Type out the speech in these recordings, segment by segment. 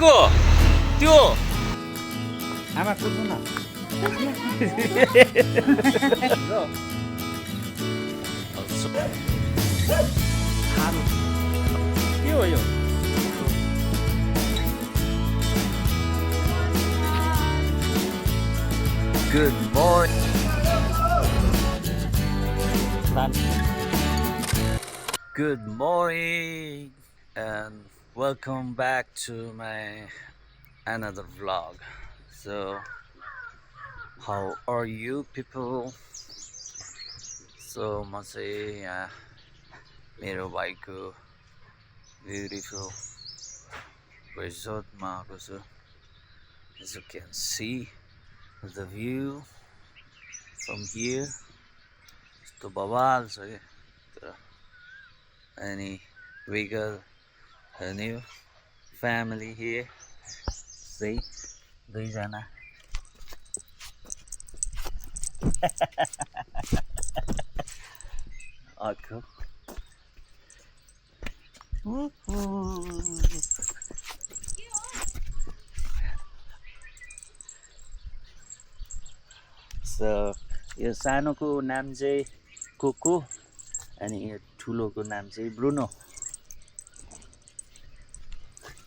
को त्यो आमा कुद्नु न के हो यो Good morning. Good morning and welcome back to my another vlog. So how are you people? So म चाहिँ यहाँ मेरो भाइको beautiful resortमा आएको छु. As you can see the view from here. यस्तो बवाल छ के तर अनि we got a new family here. See, दुईजना अर्को So यो सानोको नाम चाहिँ कोको अनि यो ठुलोको नाम चाहिँ Bruno.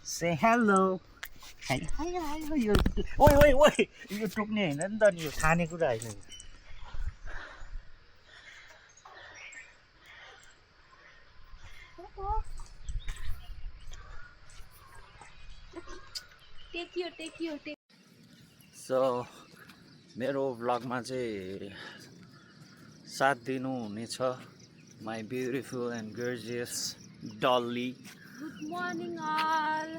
Say hello. Hi hi hi यो ओइ ओइ ओइ यो टोक्ने हैन नि त नि यो खाने कुरा हैन. Take you. So मेरो भ्लगमा चाहिँ साथ दिनु हुनेछ my beautiful and gorgeous Dolly. Good morning all.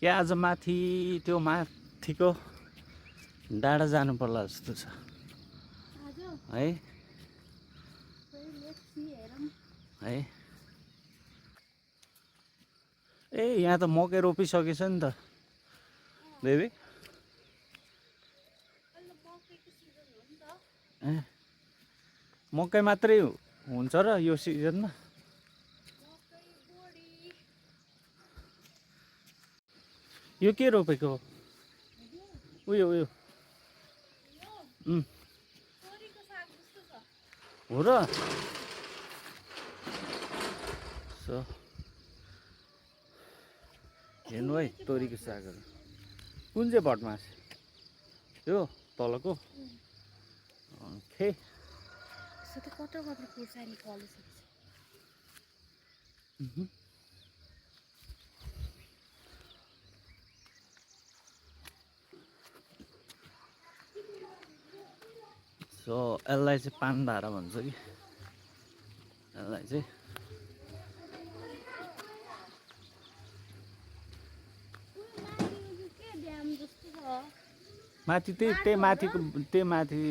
या आज माथि त्यो माथिको डाँडा जानु पर्ला जस्तो छ है है ए यहाँ त मकै रोपिसकेछ नि त बेबी ए मकै मात्रै हुन्छ र यो सिजनमा यो के रोपेको उयो हो र सो हेर्नु है तोरीको सागहरू कुन चाहिँ भटमास त्यो तलको ओके सो यसलाई चाहिँ पानधारा भन्छ कि यसलाई चाहिँ माथि त्यही माथिको त्यही माथि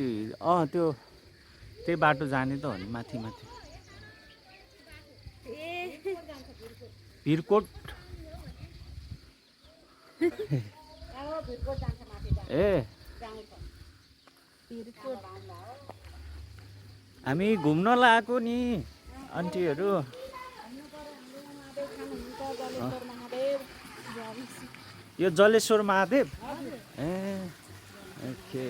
त्यही बाटो जाने त हो नि माथि भिरकोट ए हामी घुम्न लागेको नि आन्टीहरू यो जलेश्वर महादेव ए ओके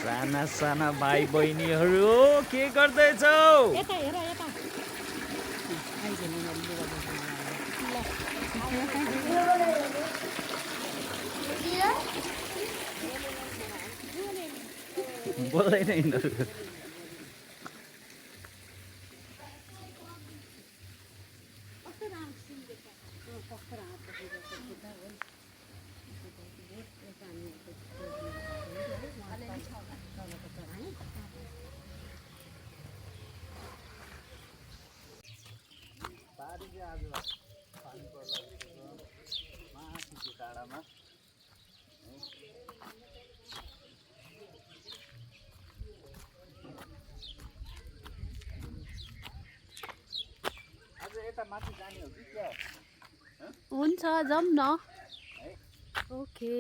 साना साना भाइ बहिनीहरू के गर्दैछौ बोल्दैन यिनीहरू डाँडामा आज यता माथि जाने हो कि क्या हुन्छ जाऊँ न ओके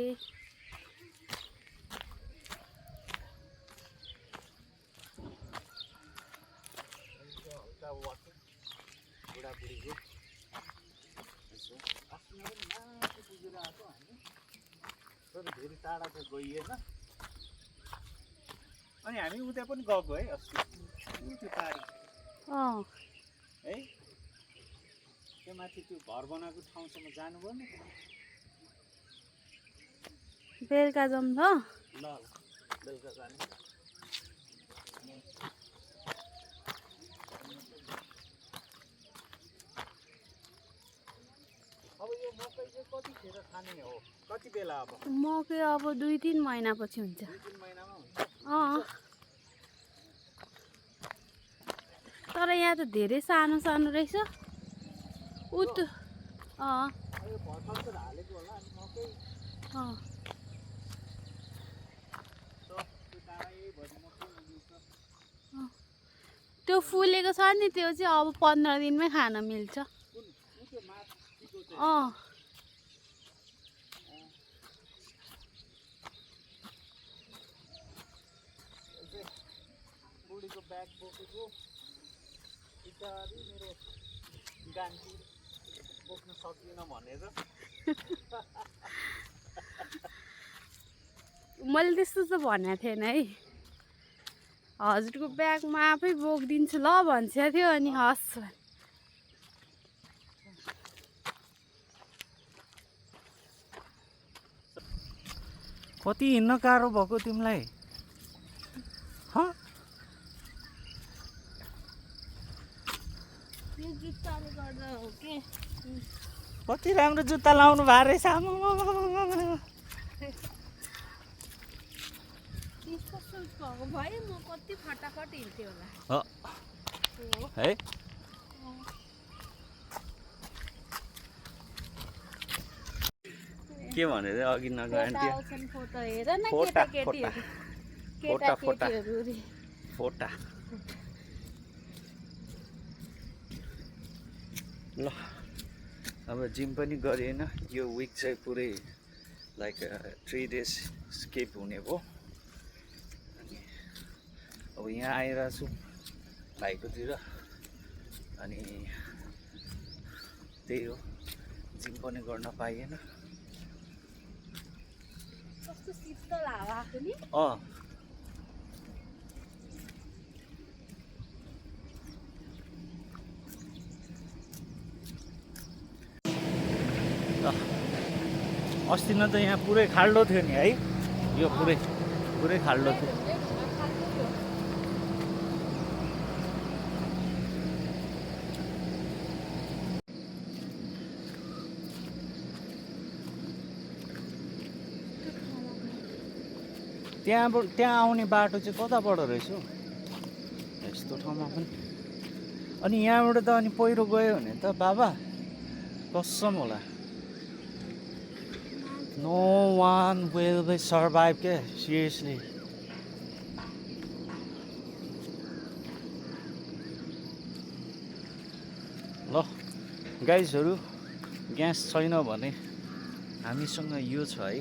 वाकिङ बुढाबुढीको यसो आफ्नो पनि माथि पुगेर आएको हामी तर धेरै टाढा त गइएन अनि हामी उता पनि गएको है अस्ति त्यो पारी है त्यो माथि त्यो घर बनाएको ठाउँसम्म जानुभयो नि बेलुका जाउँ ल ल बेलुका जाने अब यो मकै चाहिँ कतिखेर खाने हो कति बेला अब मकै अब 2-3 महिनापछि हुन्छ 2-3 महिनामा हुन्छ तर यहाँ त धेरै सानो सानो रहेछ उत यो भर्खर त हालेको होला अनि मकै त्यो फुलेको छ नि त्यो चाहिँ अब 15 दिनमै खान मिल्छ बुढीको ब्याग बोकेको बिचारी मेरो गान्ठी बोक्न सक्दिनँ भनेर मैले त्यस्तो त भनेको थिएन है हजुरको ब्यागमा आफै बोकिदिन्छु ल भन्छ थियो अनि हस् कति हिँड्न गाह्रो भएको तिमीलाई यो जुत्ताले गर्दा हो के कति राम्रो जुत्ता लाउनु भएको रहेछ त्यस्तो सुट भएको भए म कति फटाफट हिँड्थेँ होला है के भनेर अघि नगएन फोटो हेर न फोटा ल अब जिम पनि गरेन यो विक चाहिँ पुरै लाइक 3 days स्किप हुने भयो अनि अब यहाँ आइरहेको छु भाइकोतिर अनि त्यही हो जिम पनि गर्न पाइएन कस्तो शीतल हावा आएको नि अस्ति न त यहाँ पुरै खाल्डो थियो नि है यो पुरै खाल्डो थियो त्यहाँ आउने बाटो चाहिँ कताबाट रहेछ यस्तो ठाउँमा पनि अनि यहाँबाट त अनि पहिरो गयो भने त बाबा कसम होला No one will be survive के seriously ल गाइजहरु ग्यास छैन भने हामीसँग यो छ है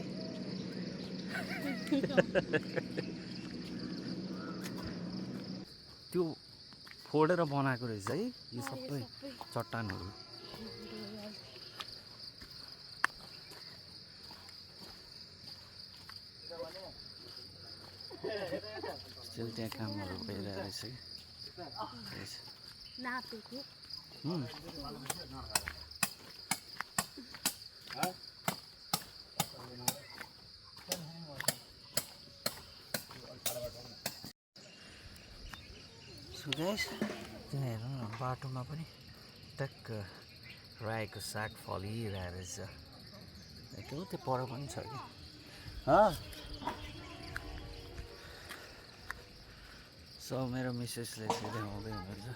त्यो फोडेर बनाएको रहेछ है यो सबै चट्टानहरु स्टिल त्यहाँ कामहरु भइरहेको रहेछ नापेको सो गाइस त्यहाँ हेर्नु न बाटोमा पनि टक्क रायोको साग फलिरहेको रहेछ त्यो पर पनि छ कि सो मेरो मिसेसले चाहिँ देखाउँदै हुनुहुन्छ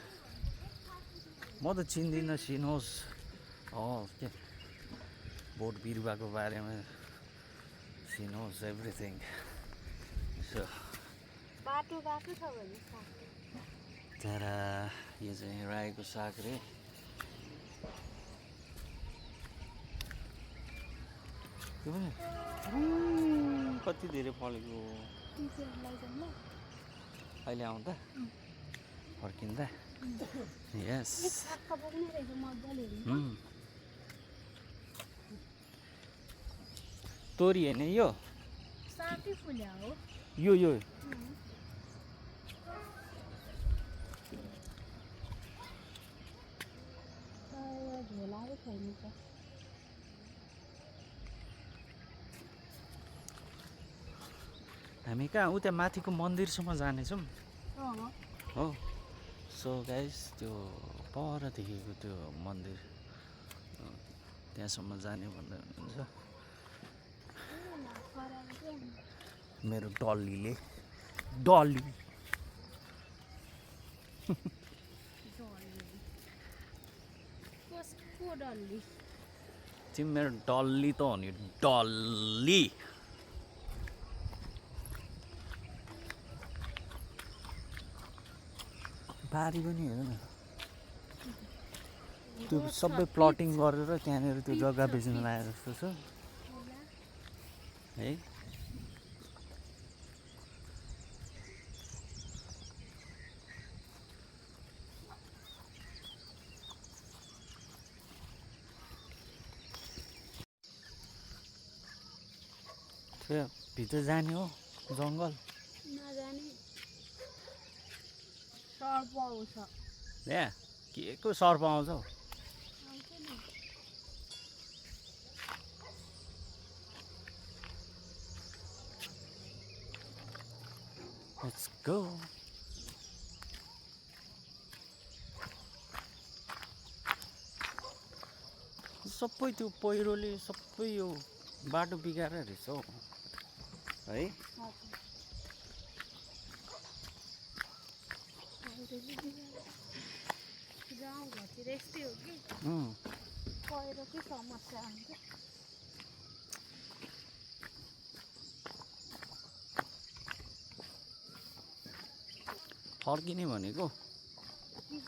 म त चिन्दिनँ सी नोज के बोट बिरुवाको बारेमा सी नोज एभ्रिथिङ सो बाटो बाटो छ भने तर यो चाहिँ रायोको साग रे त्यो पनि कति धेरै फलेको अहिले आउँदा फर्किँदा यस छक्क बोक्ने रहेछ मजाले हेर्नु तोरी होइन यो साथै फुल्या हो यो झोलाकै छैन त हामी कहाँ उता माथिको मन्दिरसम्म जानेछौँ हो सो गाइस त्यो पर देखेको त्यो मन्दिर त्यहाँसम्म जाने भन्दै हुनुहुन्छ मेरो डल्लीले डल्ली कसको डल्ली तिमी मेरो डल्ली त हो नि डल्ली बारी पनि हेर न त्यो सबै प्लटिङ गरेर त्यहाँनिर त्यो जग्गा बेच्न लागे जस्तो छ है त्यो भित्र जाने हो जङ्गल नजाने सर्प आउँछ त्यहाँ के को सर्प आउँछ हौ आउँछ नि Let's go. सबै त्यो पहिरोले सबै यो बाटो बिगाएर रहेछ हौ है गाउँघरतिर यस्तै हो कि पहिरोकै समस्या हुन्छ फर्किने भनेको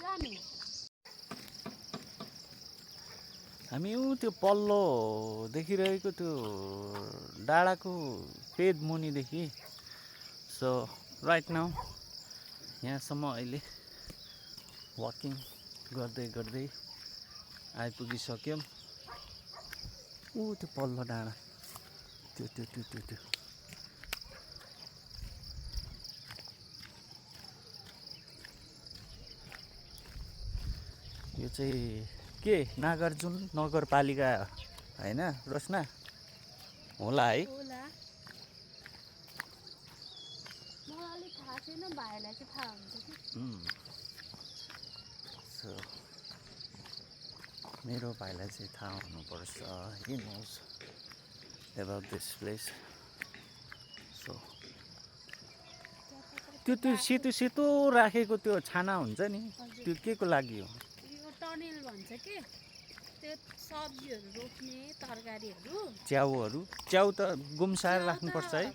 जाने हामी ऊ त्यो पल्लो देखिरहेको त्यो डाँडाको पेद मुनिदेखि सो राइट नाउ यहाँसम्म अहिले वाकिङ गर्दै गर्दै आइपुगिसक्यौँ ऊ त्यो पल्लो डाँडा त्यो त्यो त्यो त्यो त्यो यो चाहिँ के नागार्जुन नगरपालिका होइन रोशना होला है होला मलाई अलिक थाहा छैन भाइलाई चाहिँ थाहा हुन्छ कि सो मेरो भाइलाई चाहिँ थाहा हुनुपर्छ he knows about this place so त्यो सेतो सेतो राखेको त्यो छाना हुन्छ नि त्यो के को लागि हो यो टनेल भन्छ के त्यो सब्जीहरू रोप्ने तरकारीहरू च्याउ त गुम्साएर राख्नुपर्छ है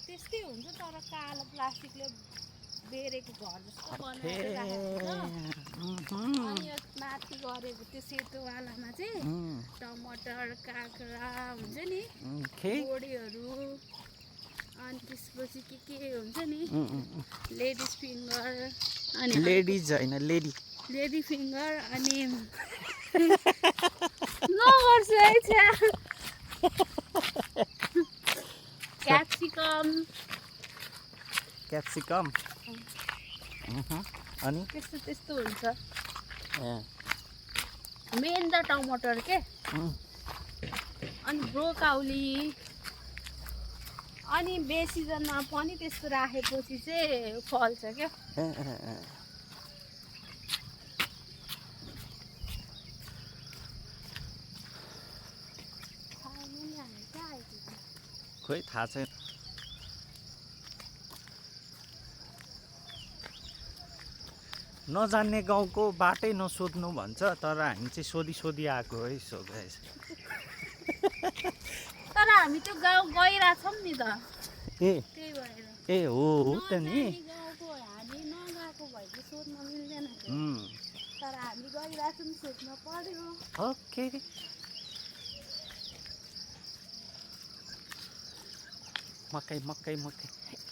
त्यस्तै हुन्छ तर कालो प्लास्टिकले बेरेको घर जस्तो बनाएर राखेको हुन्छ अनि यो माथि गरेको त्यो सेतोवालामा चाहिँ टमाटर काँक्रा हुन्छ नि बोडीहरू अनि त्यसपछि के हुन्छ नि लेडिज फिङ्गर अनि लेडिज होइन लेडी फिङ्गर अनि नगर्छु है छ्या क्याप्सिकम अनि त्यस्तो हुन्छ मेन त टमाटर के अनि ब्रोकाउली अनि बेसी सिजनमा पनि त्यस्तो राखेपछि चाहिँ फल्छ क्या खोइ थाहा छैन नजान्ने गाउँको बाटै नसोध्नु भन्छ तर हामी चाहिँ सोधी आएको है सो गाइस तर हामी त्यो गाउँ गइरहेछौँ नि त त्यही भएर ए हो त नि गाउँको हामी नगएको भए चाहिँ सोध्न मिल्दैन तर हामी गइरहेछौँ सोध्न पर्यो ओके मकै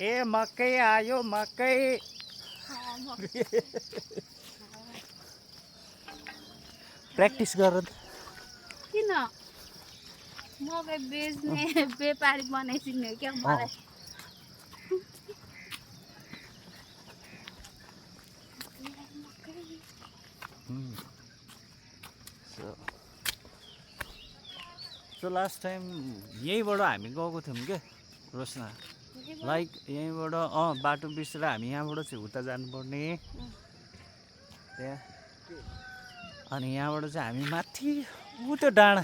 ए मकै आयो मकै प्र्याक्टिस गर त किन मकै बेच्ने व्यापारी बनाइदिने हो क्या मलाई सो लास्ट टाइम यहीँबाट हामी गएको थियौँ क्या रोशना लाइक यहीँबाट बाटो बिर्सेर हामी यहाँबाट चाहिँ उता जानुपर्ने त्यहाँ अनि यहाँबाट चाहिँ हामी माथि ऊ त्यो डाँडा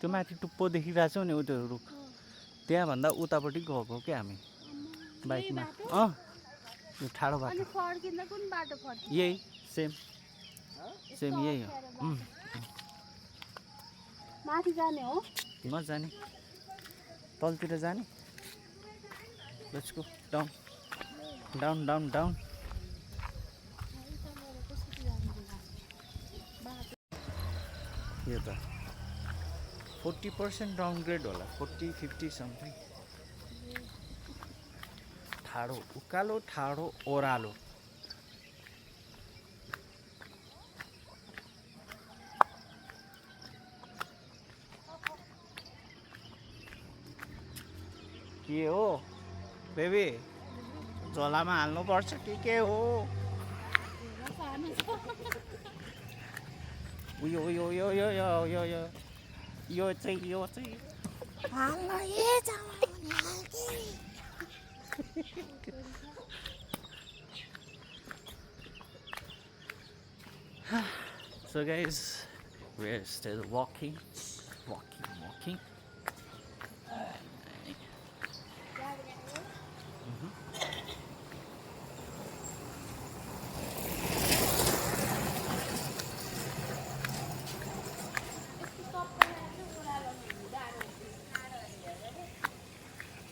त्यो माथि टुप्पो देखिरहेको छौँ नि ऊ त्यो रुख त्यहाँभन्दा उतापट्टि गएको क्या हामी बाइकमा यो ठाडो बाटो फर्किँदा कुन बाटो फर्किन्छ यही सेम यही हो माथि जाने हो नजाने तलतिर जाने let's go down down down down यो त 40% डाउनग्रेड होला 40-50 समथिङ ठाडो उकालो ठाडो ओह्रालो के हो बेबी झोलामा हाल्नुपर्छ कि के हो उयो यो यो यो यो यो यो यो चाहिँ हाल्न So guys, we're still walking.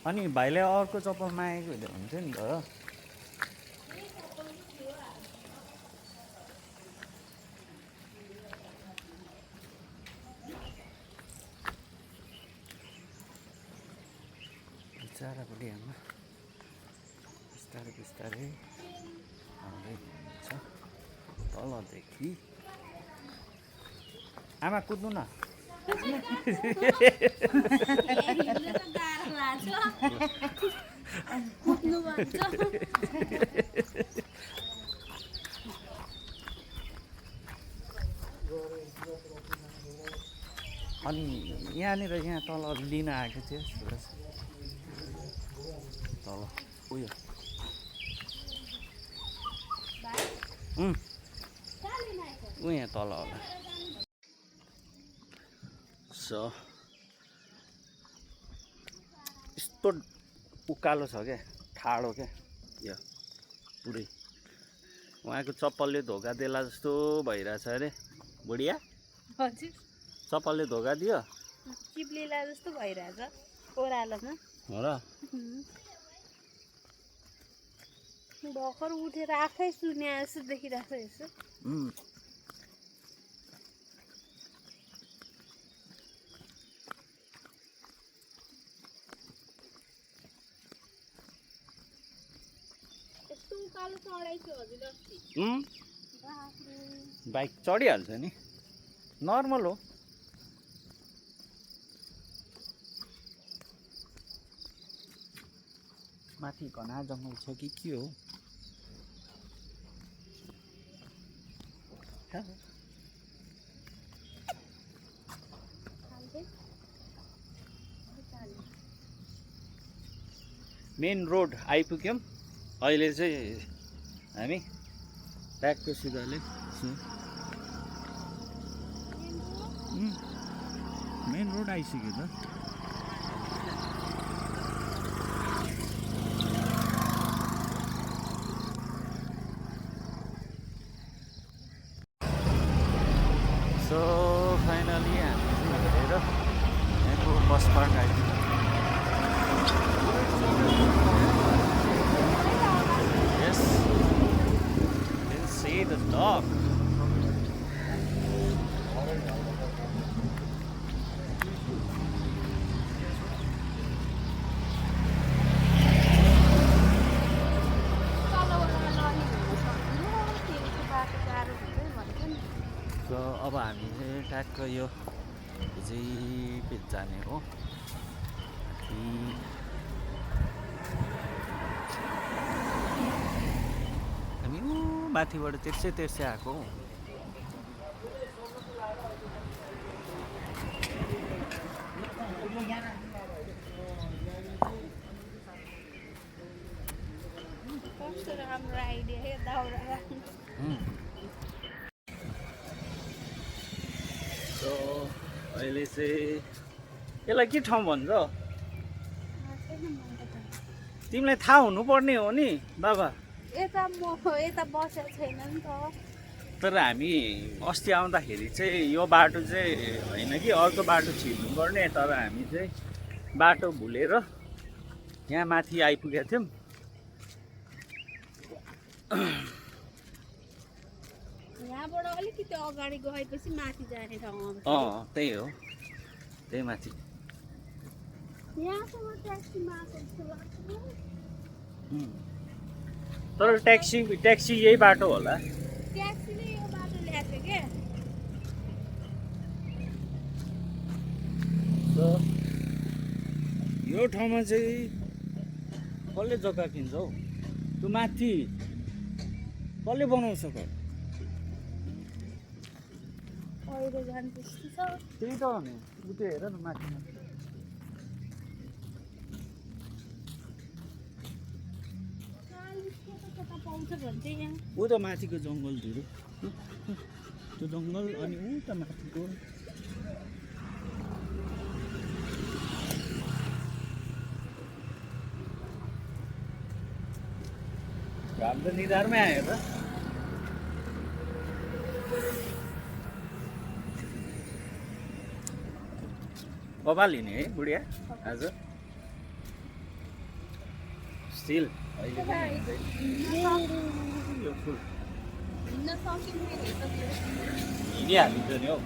अनि भाइले अर्को चप्पल मागेको हुन्थ्यो नि त बिचाराको डेमा बिस्तारै आउँदै हुन्छ तलदेखि आमा कुद्नु न अनि यहाँनिर यहाँ तल लिन आएको थियो तल उयो यहाँ तल होला सो यस्तो उकालो छ क्या ठाडो क्या यो पुरै उहाँको चप्पलले धोका देला जस्तो भइरहेछ अरे बुढिया हजुर चप्पलले धोका दियो चिप्लिला जस्तो भइरहेछ ओह्रालोमा हो र भर्खर उठेर आफै सुने जस्तो देखिरहेछ यसो बाइक चढिहाल्छ नि नर्मल हो माथि घना जङ्गल छ कि के हो मेन रोड आइपुग्यौँ अहिले चाहिँ हामी ब्याकको सिधाले मेन रोड आइसक्यो त सो फाइनली हामी चाहिँ हेरेर यहाँको बस पार्क आइपुग्यौँ Yes, didn't see the dog. अब हामी चाहिँ ट्याक्क यो हिजै जाने हो हामी ऊ माथिबाट तेर्से आएको हौ। कस्तो राम्रो आइडिया है दाउरा राख्नु। सो अहिले चाहिँ यसलाई के ठाउँ भन्छ? तिमीलाई थाहा हुनुपर्ने हो नि बाबा। यता बसेको छैन नि त। तर हामी अस्ति आउँदाखेरि चाहिँ यो बाटो चाहिँ होइन कि अर्को बाटो छिर्नुपर्ने, तर हामी चाहिँ बाटो भुलेर यहाँ माथि आइपुगेका थियौँ। यहाँबाट अलिकति अगाडि गएपछि माथि जाने ठाउँ आउँछ। त्यही हो, त्यही माथि। यहाँसम्म ट्याक्सीमा आएको जस्तो लाग्छ। तर ट्याक्सी यही बाटो होला। ट्याक्सीले यो बाटो ल्याएको के। यो ठाउँमा चाहिँ कसले जग्गा किन्छ हौ? त्यो माथि कसले बनाउँछ घर? पहिरो जानु त्यस्तो छ। त्यही त हो नि, उतै हेर न माथि। पाउँछ भन्छ यहाँ। ऊ त माथिको जङ्गल धुरो, त्यो जङ्गल अनि ऊ त माथिको। घाम त निधारमै आयो त। कपाल लिने है बुढिया आज स्टिल अहिले यो फुल हिँडिहालिन्छ नि हौ।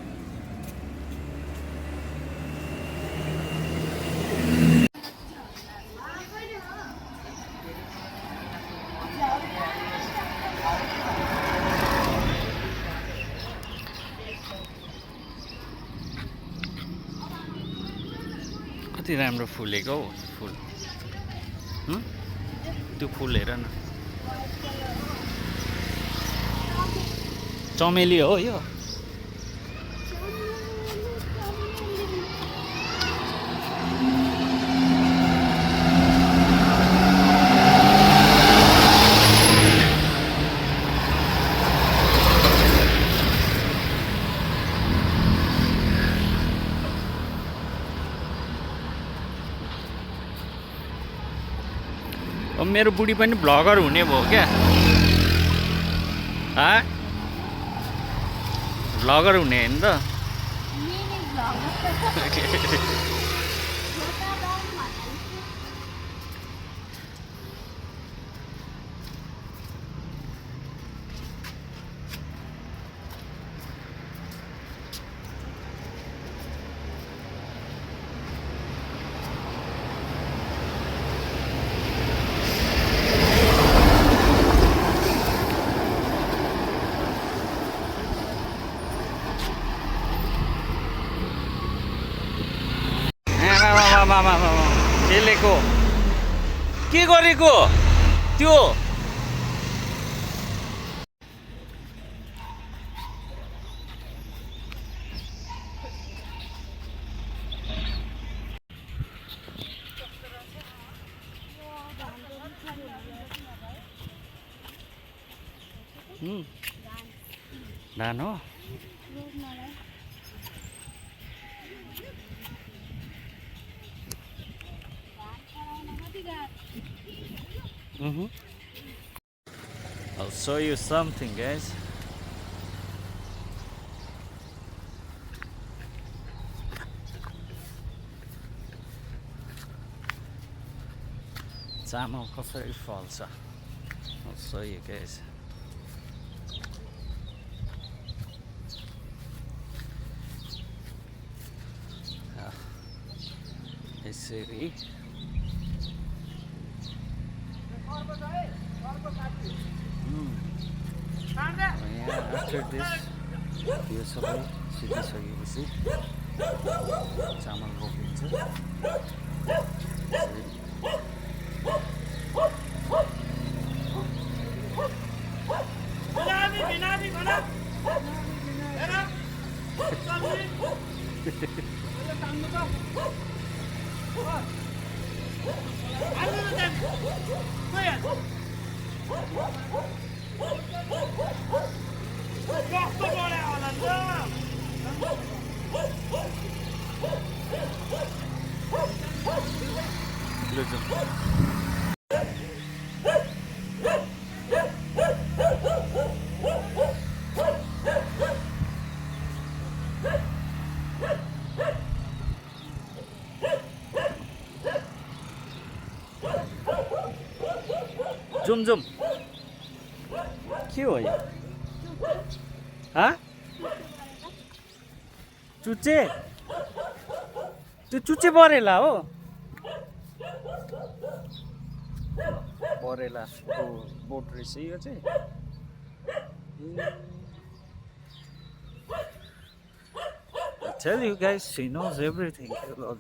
कति राम्रो फुलेको हौ फुल। त्यो फुल हेर न, चमेली हो यो। अब मेरो बुढी पनि भ्लगर हुने भयो क्या। भ्लगर हुने होइन त। खेलेको के गरेको त्यो? धान हो। I'll show you something, guys. चामल कसरी फल्छ I'll show you guys. यसरी after this यो सबै सिकिसकेपछि चामल रोपिन्छ। लु जाउँ। जुम जुम के हो यो? चुच्चे? त्यो चुच्चे बरेला हो? बरेलाको बोट रहेछ यो चाहिँ। I tell you guys, she knows everything about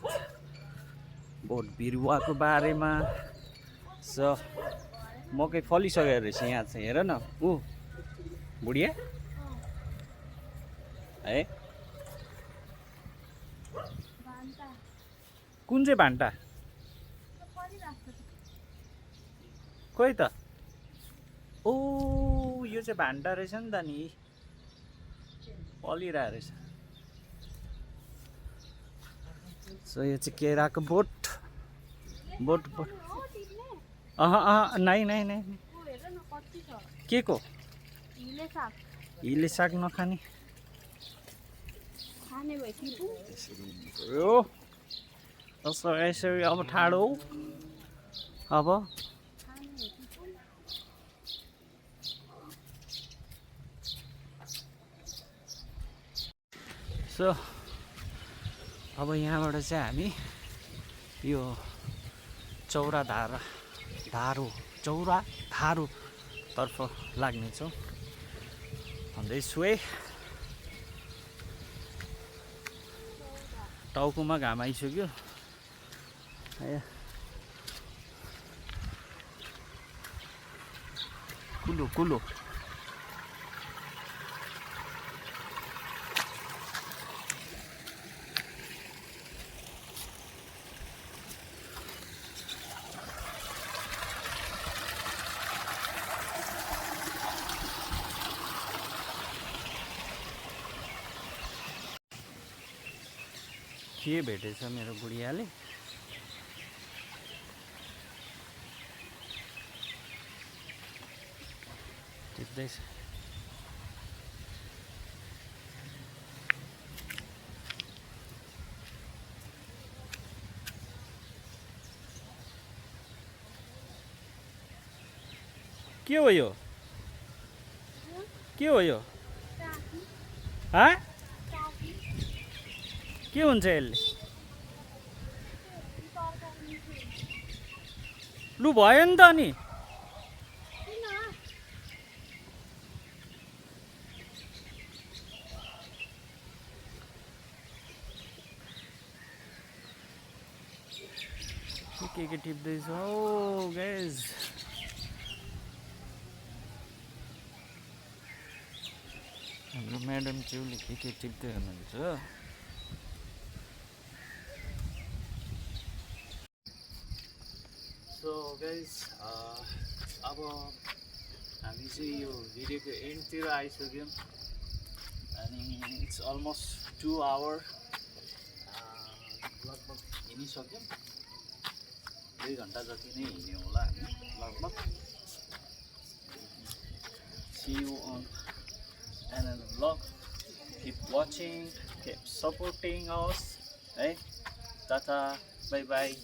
बोट बिरुवाको बारेमा। So मकै फलिसकेको रहेछ यहाँ चाहिँ, हेर न। ऊ बुढिया है? कुन चाहिँ भान्टा? खोइ त। ओ यो चाहिँ भान्टा रहेछ नि त नि, फलिरहेको रहेछ। सो यो चाहिँ केराको बोट बोट बोट। नाइ नाइ नाइ। के को? हिले साग नखाने। यसरी अब ठाडो अब सो अब यहाँबाट चाहिँ हामी यो चौरा धारो तर्फ लाग्नेछौँ भन्दैछु है। टाउकोमा घाम आइसक्यो। कुलो कुलो के भेटेछ मेरो बुढियाले? टिप्दैछ। के हो यो? के हो यो? के हुन्छ यसले? लु भयो नि त नि। के टिप्दैछ हौ गाइज? हाम्रो म्याडम च्याउले के टिप्दै हुनुहुन्छ। सो गाइज अब हामी चाहिँ यो भिडियोको एन्डतिर आइसक्यौँ अनि इट्स अलमोस्ट 2 आवर लगभग हिँडिसक्यौँ। 2 घन्टा जति नै हिँड्यो होला हामी लगभग। See you on another vlog. Keep watching, keep supporting us. Hey, tata, bye bye.